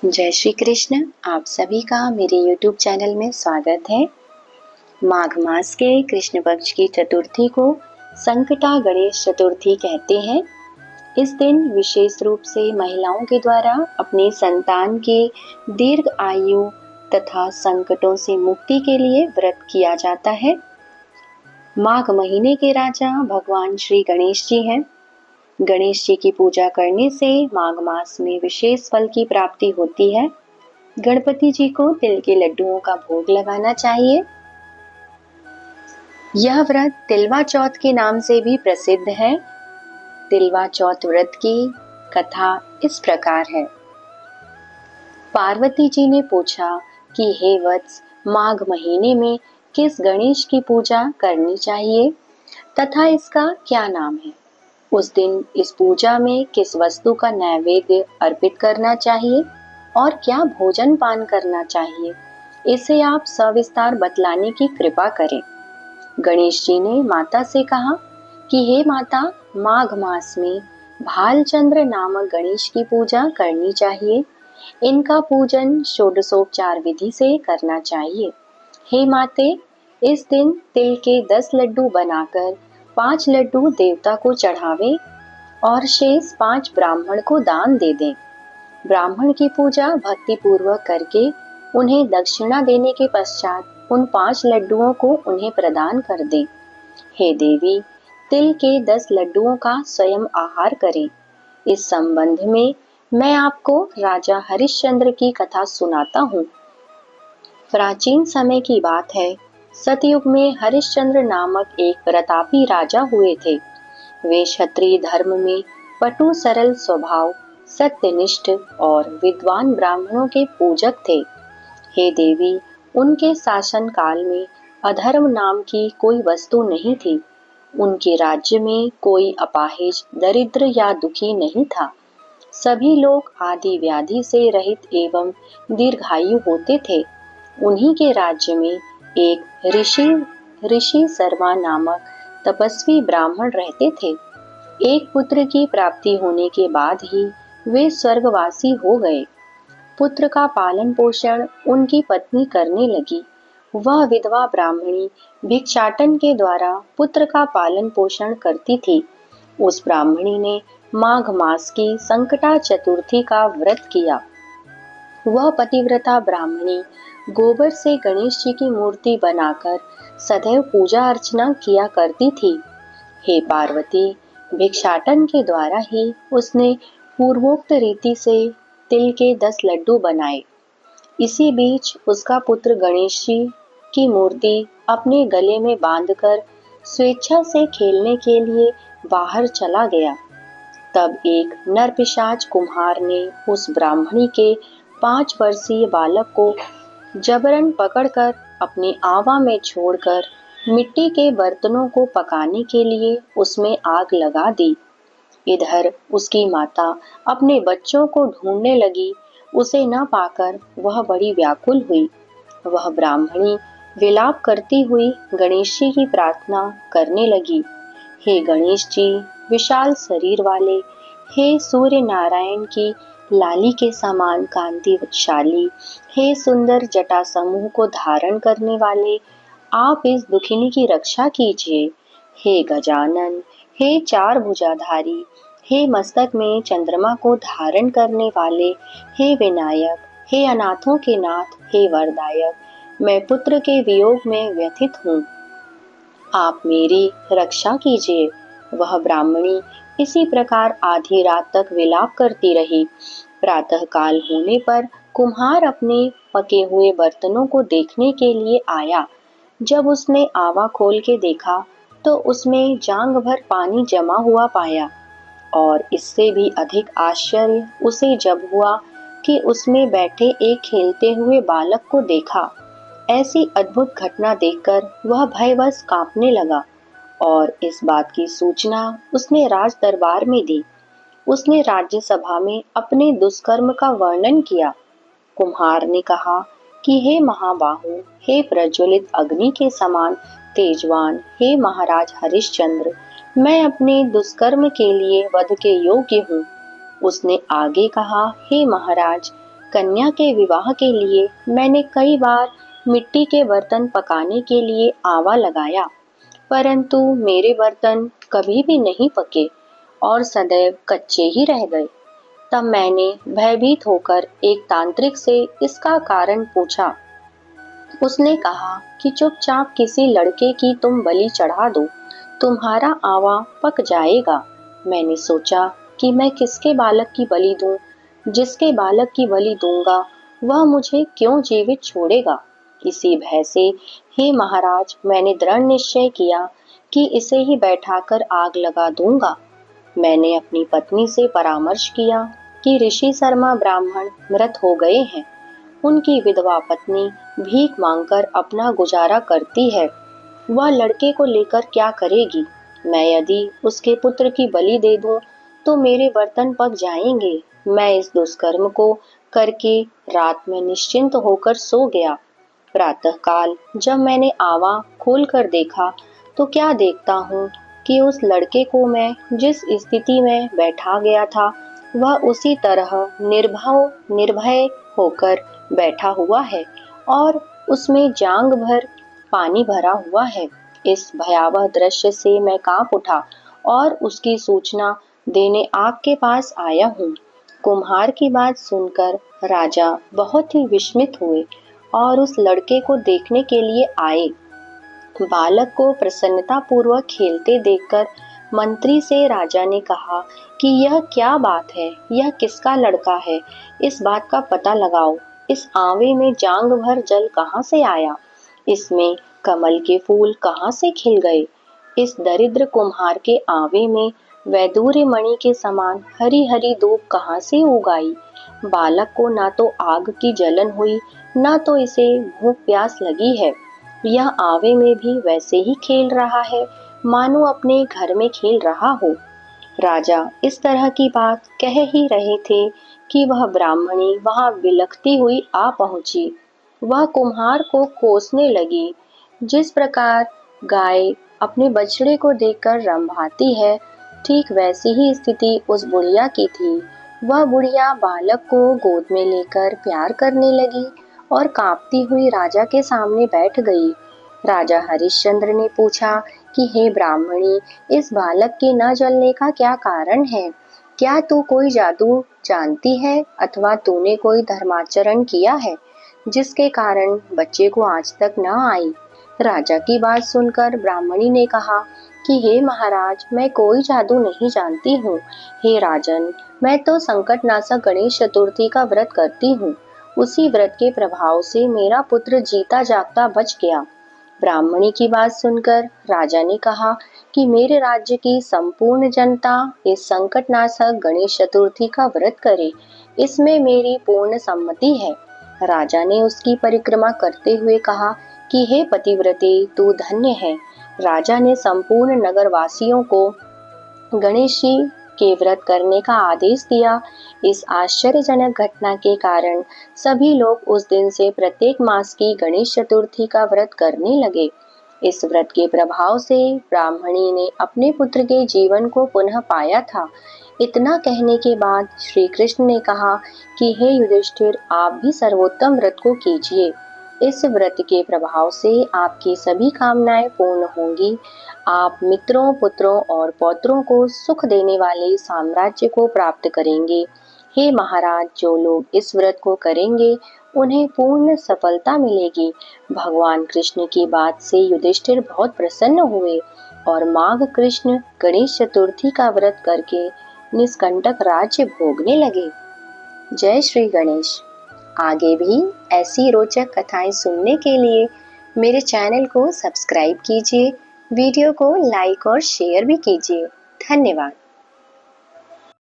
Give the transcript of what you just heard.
जय श्री कृष्ण। आप सभी का मेरे YouTube चैनल में स्वागत है। माघ मास के कृष्ण पक्ष की चतुर्थी को संकटा गणेश चतुर्थी कहते हैं। इस दिन विशेष रूप से महिलाओं के द्वारा अपने संतान के दीर्घ आयु तथा संकटों से मुक्ति के लिए व्रत किया जाता है। माघ महीने के राजा भगवान श्री गणेश जी हैं। गणेश जी की पूजा करने से माघ मास में विशेष फल की प्राप्ति होती है। गणपति जी को तिल के लड्डुओं का भोग लगाना चाहिए। यह व्रत तिलवा चौथ के नाम से भी प्रसिद्ध है। तिलवा चौथ व्रत की कथा इस प्रकार है। पार्वती जी ने पूछा कि हे वत्स, माघ महीने में किस गणेश की पूजा करनी चाहिए तथा इसका क्या नाम है। उस दिन इस पूजा में किस वस्तु का नैवेद्य अर्पित करना चाहिए और क्या भोजन पान करना चाहिए, इसे आप सविस्तार बतलाने की कृपा करें। गणेश जी ने माता से कहा कि हे माता, माघ मास में भालचंद्र नामक गणेश की पूजा करनी चाहिए। इनका पूजन षोडशोपचार विधि से करना चाहिए। हे माते, इस दिन तिल के 10 लड्डू बनाकर 5 लड्डू देवता को चढ़ावें और शेष 5 ब्राह्मण को दान दे दें। ब्राह्मण की पूजा भक्ति पूर्वक करके उन्हें दक्षिणा देने के पश्चात उन 5 लड्डुओं को उन्हें प्रदान कर दें। हे देवी, तिल के 10 लड्डुओं का स्वयं आहार करें। इस संबंध में मैं आपको राजा हरिश्चंद्र की कथा सुनाता हूँ। प्राचीन समय की बात है। सतयुग में हरिश्चंद्र नामक एक प्रतापी राजा हुए थे। वे क्षत्रिय धर्म में पटु सरल स्वभाव, सत्यनिष्ठ और विद्वान ब्राह्मणों के पूजक थे। हे देवी, उनके शासन काल में अधर्म नाम की कोई वस्तु नहीं थी। उनके राज्य में कोई अपाहिज, दरिद्र या दुखी नहीं था। सभी लोग आदि व्याधि से रहित एवं दीर्घायु होते थे। उन्हीं के राज्य में एक ऋषि शर्मा नामक तपस्वी ब्राह्मण रहते थे। एक पुत्र की प्राप्ति होने के बाद ही वे स्वर्गवासी हो गए। पुत्र का पालन पोषण उनकी पत्नी करने लगी। वह विधवा ब्राह्मणी भिक्षाटन के द्वारा पुत्र का पालन पोषण करती थी। उस ब्राह्मणी ने माघ मास की संकटा चतुर्थी का व्रत किया। वह पतिव्रता ब्राह्मणी गोबर से गणेश जी की मूर्ति बनाकर सदैव पूजा अर्चना किया करती थी। हे पार्वती, भिक्षाटन के द्वारा ही उसने पूर्वोक्त रीति से तिल के 10 लड्डू बनाए। इसी बीच उसका पुत्र गणेश जी की मूर्ति अपने गले में बांधकर स्वेच्छा से खेलने के लिए बाहर चला गया। तब एक नरपिशाच कुम्हार ने उस ब्राह्मणी के 5 वर्षीय बालक को जबरन पकड़कर अपनी आवा में छोड़कर मिट्टी के बर्तनों को पकाने के लिए उसमें आग लगा दी। इधर उसकी माता अपने बच्चों को ढूंढने लगी। उसे न पाकर वह बड़ी व्याकुल हुई। वह ब्राह्मणी विलाप करती हुई गणेश जी की प्रार्थना करने लगी। हे गणेश जी, विशाल शरीर वाले, हे सूर्य नारायण की लाली के समान कांतिशाली, हे सुंदर जटा समूह को धारण करने वाले, आप इस दुखिनी की रक्षा कीजिए। हे गजानन, हे 4 भुजाधारी, हे मस्तक में चंद्रमा को धारण करने वाले, हे विनायक, हे अनाथों के नाथ, हे वरदायक, मैं पुत्र के वियोग में व्यथित हूँ। आप मेरी रक्षा कीजिए। वह ब्राह्मणी इसी प्रकार आधी रात तक विलाप करती रही। प्रातः काल होने पर कुम्हार अपने पके हुए बर्तनों को देखने के लिए आया। जब उसने आवा खोल के देखा तो उसमें जांग भर पानी जमा हुआ पाया। और इससे भी अधिक आश्चर्य उसे जब हुआ कि उसमें बैठे एक खेलते हुए बालक को देखा। ऐसी अद्भुत घटना देखकर वह भयवश कांपने लगा और इस बात की सूचना उसने राज दरबार में दी। उसने राज्यसभा में अपने दुष्कर्म का वर्णन किया। कुम्हार ने कहा कि हे महाबाहु, हे प्रज्वलित अग्नि के समान तेजवान, हे महाराज हरिश्चंद्र, मैं अपने दुष्कर्म के लिए वध के योग्य हूँ। उसने आगे कहा, हे महाराज, कन्या के विवाह के लिए मैंने कई बार मिट्टी के बर्तन पकाने के लिए आवा लगाया, परंतु मेरे बर्तन कभी भी नहीं पके और सदैव कच्चे ही रह गए। तब मैंने भयभीत होकर एक तांत्रिक से इसका कारण पूछा। उसने कहा कि चुपचाप किसी लड़के की तुम बलि चढ़ा दो, तुम्हारा आवा पक जाएगा। मैंने सोचा कि मैं किसके बालक की बलि दूं? जिसके बालक की बलि दूंगा वह मुझे क्यों जीवित छोड़ेगा? इसी भय से हे महाराज मैंने दृढ़ निश्चय किया कि इसे ही बैठाकर आग लगा दूंगा। मैंने अपनी पत्नी से परामर्श किया कि ऋषि शर्मा ब्राह्मण मृत हो गए हैं। उनकी विधवा पत्नी भीख मांगकर अपना गुजारा करती है। वह लड़के को लेकर क्या करेगी? मैं यदि उसके पुत्र की बलि दे दूं तो मेरे बर्तन पक जाएंगे। मैं इस दुष्कर्म को करके रात में निश्चिंत होकर सो गया। प्रातःकाल जब मैंने आवा खोलकर देखा तो क्या देखता हूँ कि उस लड़के को मैं जिस स्थिति में बैठा गया था वह उसी तरह निर्भय होकर बैठा हुआ है और उसमें जांग भर पानी भरा हुआ है। इस भयावह दृश्य से मैं कांप उठा और उसकी सूचना देने आपके पास आया हूँ। कुम्हार की बात सुनकर राजा बहुत ही विस्मित हुए और उस लड़के को देखने के लिए आए। बालक को प्रसन्नता पूर्वक खेलते देखकर मंत्री से राजा ने कहा कि यह क्या बात है, यह किसका लड़का है? इस बात का पता लगाओ। इस आवे में जांग भर जल कहाँ से आया? इसमें कमल के फूल कहाँ से खिल गए? इस दरिद्र कुम्हार के आवे में वैदूर्य मणि के समान हरी हरी धूप कहाँ से उगाई? बालक को ना तो आग की जलन हुई, ना तो इसे भूख प्यास लगी है। यह आवे में भी वैसे ही खेल रहा है मानो अपने घर में खेल रहा हो। राजा इस तरह की बात कह ही रहे थे कि वह ब्राह्मणी वहां बिलखती हुई आ पहुंची। वह कुम्हार को कोसने लगी। जिस प्रकार गाय अपने बछड़े को देखकर रंभाती है, ठीक वैसी ही स्थिति उस बुढ़िया की थी। वह बुढ़िया बालक को गोद में लेकर प्यार करने लगी और कांपती हुई राजा के सामने बैठ गई। राजा हरिश्चंद्र ने पूछा कि हे ब्राह्मणी, इस बालक के न जलने का क्या कारण है? क्या तू कोई जादू जानती है अथवा तूने कोई धर्माचरण किया है जिसके कारण बच्चे को आज तक न आई? राजा की बात सुनकर ब्राह्मणी ने कहा कि हे महाराज, मैं कोई जादू नहीं जानती हूँ। हे राजन, मैं तो संकटनाशक गणेश चतुर्थी का व्रत करती हूँ। उसी व्रत के प्रभाव से मेरा पुत्र जीता जागता बच गया। ब्राह्मणी की बात सुनकर राजा ने कहा कि मेरे राज्य की संपूर्ण जनता इस संकटनाशक गणेश चतुर्थी का व्रत करे, इसमें मेरी पूर्ण सम्मति है। राजा ने उसकी परिक्रमा करते हुए कहा कि हे पतिव्रते, तू धन्य है। राजा ने संपूर्ण नगरवासियों को गणेश जी के व्रत करने का आदेश दिया। इस आश्चर्यजनक घटना के कारण सभी लोग उस दिन से प्रत्येक मास की गणेश चतुर्थी का व्रत करने लगे। इस व्रत के प्रभाव से ब्राह्मणी ने अपने पुत्र के जीवन को पुनः पाया था। इतना कहने के बाद श्री कृष्ण ने कहा कि हे युधिष्ठिर, आप भी सर्वोत्तम व्रत को कीजिए। इस व्रत के प्रभाव से आपकी सभी कामनाएं पूर्ण होंगी। आप मित्रों, पुत्रों और पौत्रों को सुख देने वाले साम्राज्य को प्राप्त करेंगे। हे महाराज, जो लोग इस व्रत को करेंगे उन्हें पूर्ण सफलता मिलेगी। भगवान कृष्ण की बात से युधिष्ठिर बहुत प्रसन्न हुए और माघ कृष्ण गणेश चतुर्थी का व्रत करके निष्कंटक राज्य भोगने लगे। जय श्री गणेश। आगे भी ऐसी रोचक कथाएं सुनने के लिए मेरे चैनल को सब्सक्राइब कीजिए, वीडियो को लाइक और शेयर भी कीजिए। धन्यवाद।